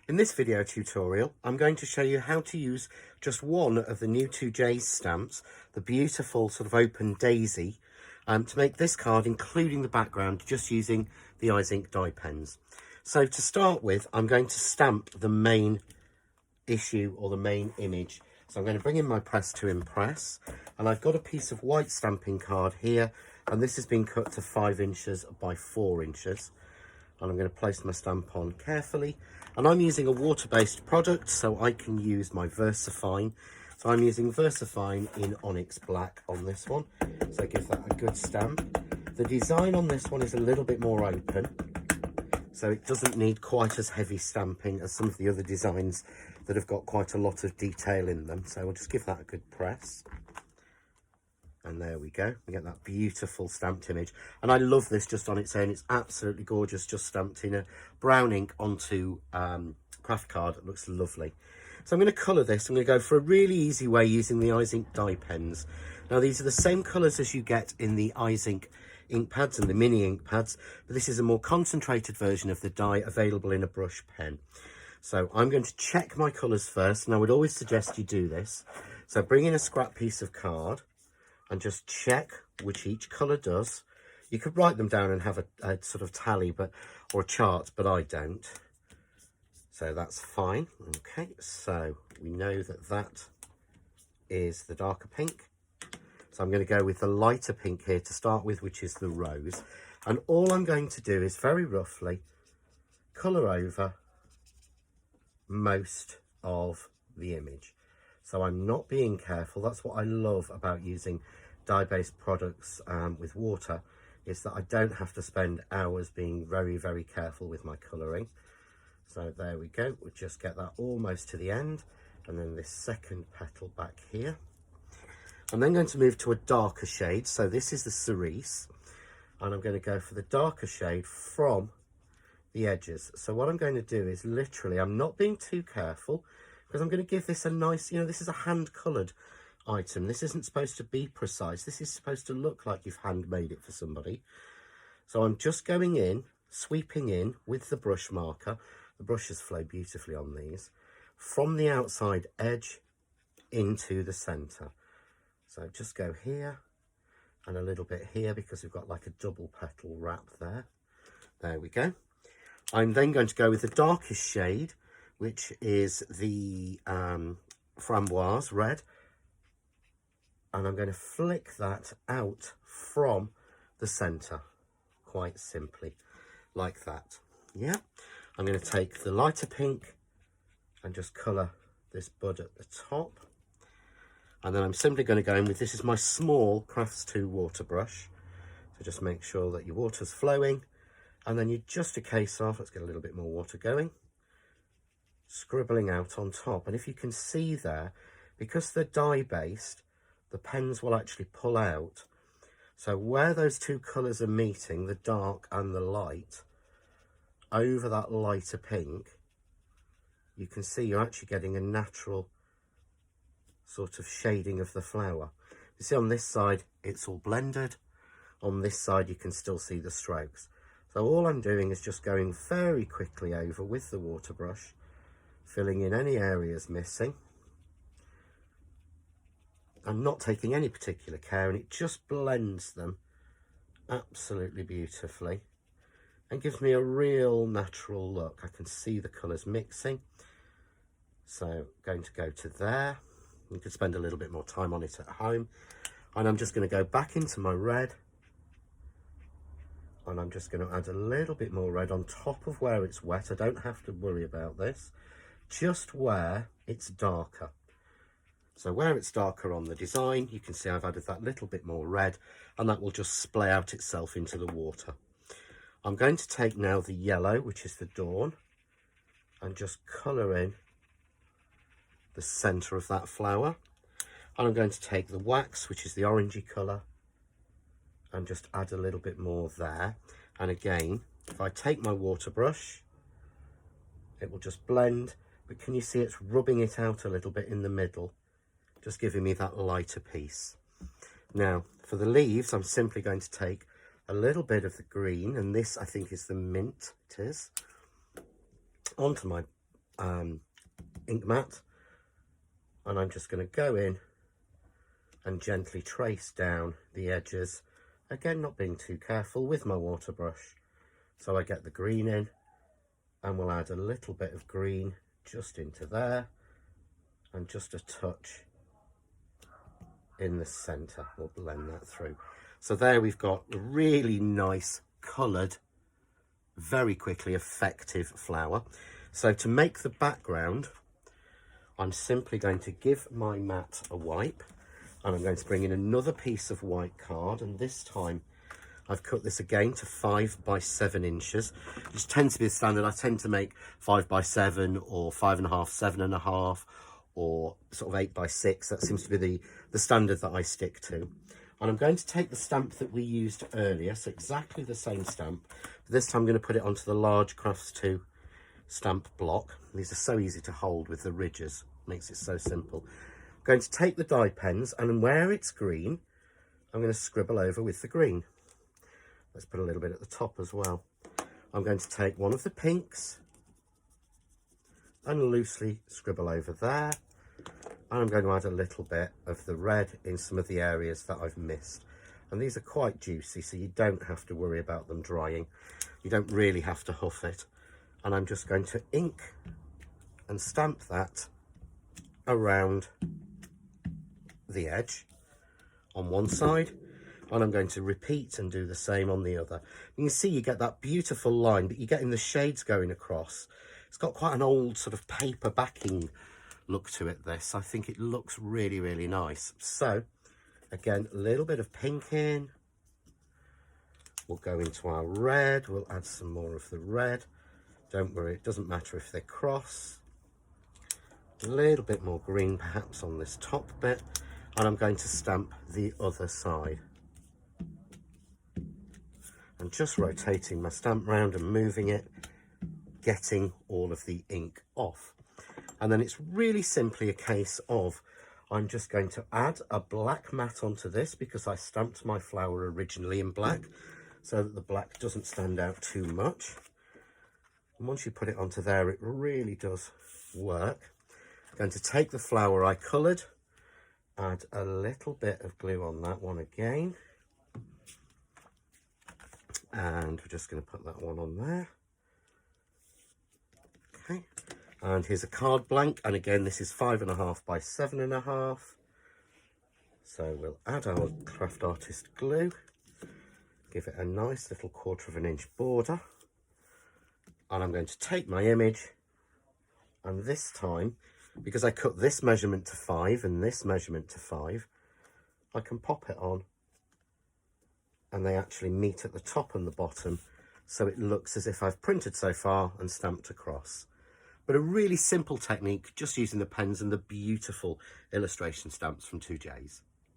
In this video tutorial, I'm going to show you how to use just one of the new 2J stamps, the beautiful sort of open daisy, to make this card, including the background, just using the Izink die pens. So to start with, I'm going to stamp the main issue or the main image. So I'm going to bring in my press to impress, and I've got a piece of white stamping card here, and this has been cut to 5 inches by 4 inches. And I'm going to place my stamp on carefully, and I'm using a water-based product, so I can use my VersaFine. So I'm using VersaFine in Onyx Black on this one, so give that a good stamp. The design on this one is a little bit more open, so it doesn't need quite as heavy stamping as some of the other designs that have got quite a lot of detail in them. So we'll just give that a good press. And there we go, we get that beautiful stamped image. And I love this just on its own. It's absolutely gorgeous, just stamped in a brown ink onto craft card. It looks lovely. So I'm going to colour this. I'm going to go for a really easy way using the Izink die pens. Now these are the same colours as you get in the Izink ink pads and the mini ink pads, but this is a more concentrated version of the die available in a brush pen. So I'm going to check my colours first, and I would always suggest you do this. So bring in a scrap piece of card and just check which each colour does. You could write them down and have a sort of tally or a chart, but I don't. So that's fine. Okay, so we know that that is the darker pink. So I'm going to go with the lighter pink here to start with, which is the rose. And all I'm going to do is very roughly colour over most of the image. So I'm not being careful. That's what I love about using dye-based products with water, is that I don't have to spend hours being very, very careful with my colouring. So there we go. We'll just get that almost to the end, and then this second petal back here. I'm then going to move to a darker shade. So this is the cerise, and I'm going to go for the darker shade from the edges. So what I'm going to do is literally, I'm not being too careful, because I'm going to give this a nice, this is a hand coloured item. This isn't supposed to be precise. This is supposed to look like you've handmade it for somebody. So I'm just going in, sweeping in with the brush marker. The brushes flow beautifully on these, from the outside edge into the centre. So just go here and a little bit here, because we've got like a double petal wrap there. There we go. I'm then going to go with the darkest shade, which is the framboise red, and I'm going to flick that out from the centre, quite simply, like that. Yeah, I'm going to take the lighter pink and just colour this bud at the top, and then I'm simply going to go in with, this is my small Crafts 2 water brush, so just make sure that your water's flowing, and then you just a case off, let's get a little bit more water going, scribbling out on top. And if you can see there, because they're dye based, the pens will actually pull out. So where those two colours are meeting, the dark and the light, over that lighter pink, you can see you're actually getting a natural sort of shading of the flower. You see on this side it's all blended, on this side you can still see the strokes. So all I'm doing is just going very quickly over with the water brush, filling in any areas missing. I'm not taking any particular care, and it just blends them absolutely beautifully and gives me a real natural look. I can see the colours mixing. So I'm going to go to there. You could spend a little bit more time on it at home. And I'm just going to go back into my red, and I'm just going to add a little bit more red on top of where it's wet. I don't have to worry about this, just where it's darker. So where it's darker on the design, you can see I've added that little bit more red, and that will just splay out itself into the water. I'm going to take now the yellow, which is the dawn, and just colour in the centre of that flower. And I'm going to take the wax, which is the orangey colour, and just add a little bit more there. And again, if I take my water brush, it will just blend, but can you see it's rubbing it out a little bit in the middle, just giving me that lighter piece. Now for the leaves, I'm simply going to take a little bit of the green, and this I think is the mint, it is, onto my ink mat, and I'm just going to go in and gently trace down the edges, again not being too careful with my water brush. So I get the green in, and we'll add a little bit of green just into there, and just a touch in the centre. We'll blend that through. So there we've got a really nice coloured, very quickly effective flower. So to make the background, I'm simply going to give my mat a wipe, and I'm going to bring in another piece of white card, and this time I've cut this again to 5 by 7 inches, which tends to be the standard. I tend to make 5 by 7 or 5.5, 7.5, or sort of 8 by 6. That seems to be the standard that I stick to. And I'm going to take the stamp that we used earlier, so exactly the same stamp. But this time I'm going to put it onto the large Crafts 2 stamp block. These are so easy to hold with the ridges, makes it so simple. I'm going to take the dye pens, and where it's green, I'm going to scribble over with the green. Let's put a little bit at the top as well. I'm going to take one of the pinks and loosely scribble over there. And I'm going to add a little bit of the red in some of the areas that I've missed. And these are quite juicy, so you don't have to worry about them drying. You don't really have to huff it. And I'm just going to ink and stamp that around the edge on one side. And I'm going to repeat and do the same on the other. You can see you get that beautiful line, but you're getting the shades going across. It's got quite an old sort of paper backing look to it, this. I think it looks really, really nice. So, again, a little bit of pink in. We'll go into our red. We'll add some more of the red. Don't worry, it doesn't matter if they're cross. A little bit more green, perhaps, on this top bit. And I'm going to stamp the other side. And just rotating my stamp round and moving it, getting all of the ink off. And then it's really simply a case of, I'm just going to add a black mat onto this because I stamped my flower originally in black so that the black doesn't stand out too much. And once you put it onto there, it really does work. I'm going to take the flower I coloured, add a little bit of glue on that one again. And we're just going to put that one on there. Okay. And here's a card blank. And again, this is 5.5 by 7.5. So we'll add our Craft Artist glue. Give it a nice little 1/4 inch border. And I'm going to take my image. And this time, because I cut this measurement to 5 and this measurement to 5, I can pop it on. And they actually meet at the top and the bottom, so it looks as if I've printed so far and stamped across. But a really simple technique, just using the pens and the beautiful illustration stamps from 2Js.